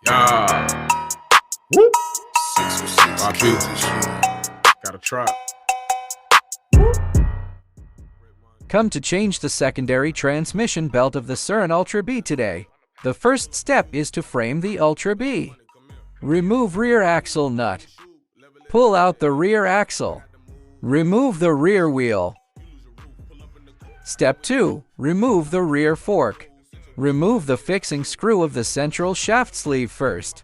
Yeah. Whoop. 606. Gotta try. Come to change the secondary transmission belt of the Surron ultrabee today. The first step is to frame the ultrabee. Remove rear axle nut. Pull out the rear axle. Remove the rear wheel. Step 2. Remove the rear fork. Remove the fixing screw of the central shaft sleeve first.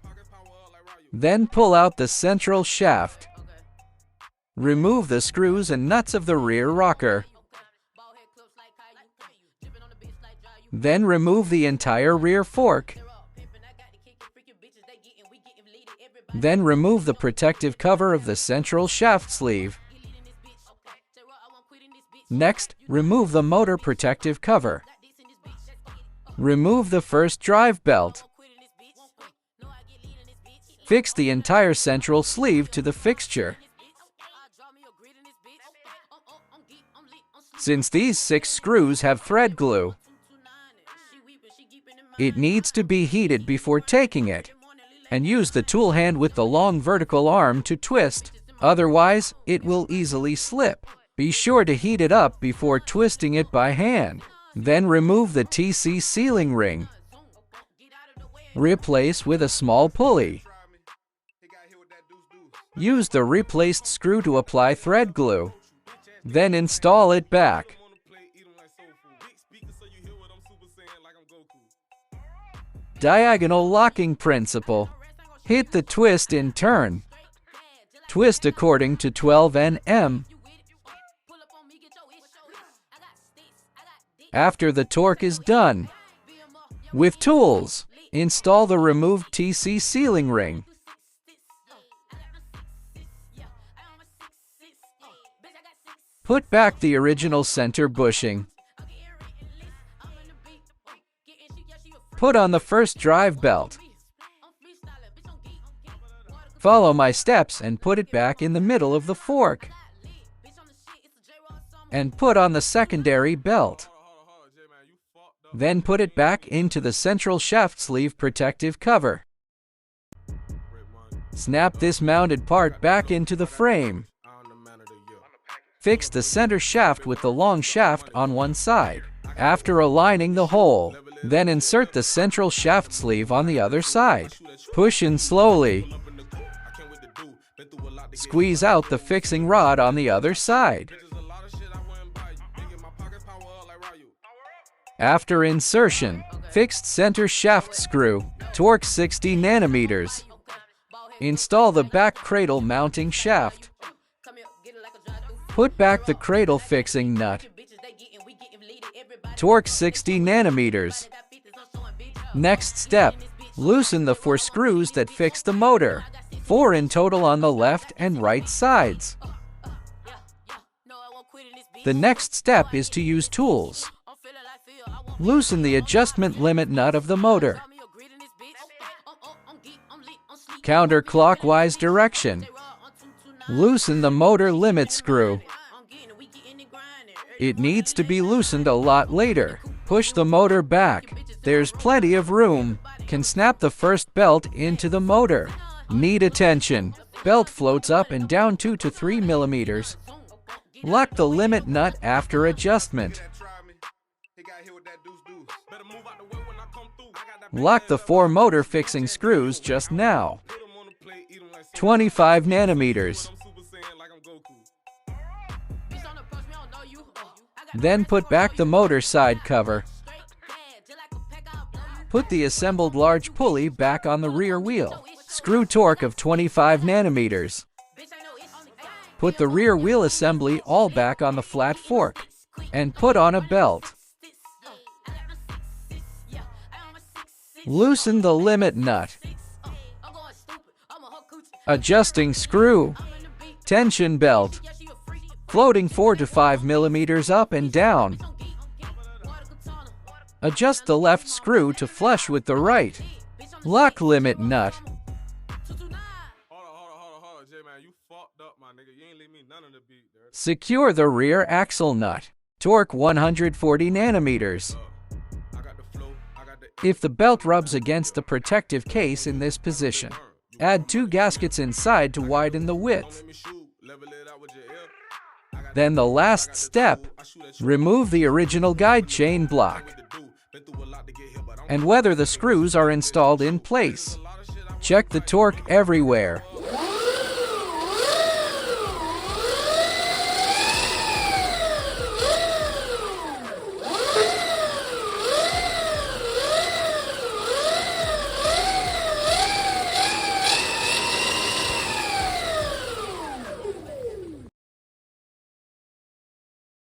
Then pull out the central shaft. Remove the screws and nuts of the rear rocker. Then remove the entire rear fork. Then remove the protective cover of the central shaft sleeve. Next, remove the motor protective cover. Remove the first drive belt. Fix the entire central sleeve to the fixture. Since these 6 screws have thread glue, it needs to be heated before taking it, and use the tool hand with the long vertical arm to twist, otherwise it will easily slip. Be sure to heat it up before twisting it by hand. Then remove the TC sealing ring. Replace with a small pulley. Use the replaced screw to apply thread glue. Then install it back. Diagonal locking principle. Hit the twist in turn. Twist according to 12 Nm. After the torque is done, with tools, install the removed TC sealing ring. Put back the original center bushing. Put on the first drive belt. Follow my steps and put it back in the middle of the fork. And put on the secondary belt. Then put it back into the central shaft sleeve protective cover. Snap this mounted part back into the frame. Fix the center shaft with the long shaft on one side. After aligning the hole, then insert the central shaft sleeve on the other side. Push in slowly. Squeeze out the fixing rod on the other side. After insertion, fixed center shaft screw, torque 60 nanometers. Install the back cradle mounting shaft. Put back the cradle fixing nut. Torque 60 nanometers. Next step, loosen the 4 screws that fix the motor. 4 in total on the left and right sides. The next step is to use tools. Loosen the adjustment limit nut of the motor. Counterclockwise direction. Loosen the motor limit screw. It needs to be loosened a lot later. Push the motor back. There's plenty of room. Can snap the first belt into the motor. Need attention. Belt floats up and down 2 to 3 millimeters. Lock the limit nut after adjustment. Lock the 4 motor fixing screws just now. 25 nanometers. Then put back the motor side cover. Put the assembled large pulley back on the rear wheel. Screw torque of 25 nanometers. Put the rear wheel assembly all back on the flat fork and put on a belt. Loosen the limit nut. Adjusting screw. Tension belt. Floating 4 to 5 millimeters up and down. Adjust the left screw to flush with the right. Lock limit nut. Secure the rear axle nut. Torque 140 nanometers. If the belt rubs against the protective case in this position, add 2 gaskets inside to widen the width. Then the last step, remove the original guide chain block and whether the screws are installed in place. Check the torque everywhere.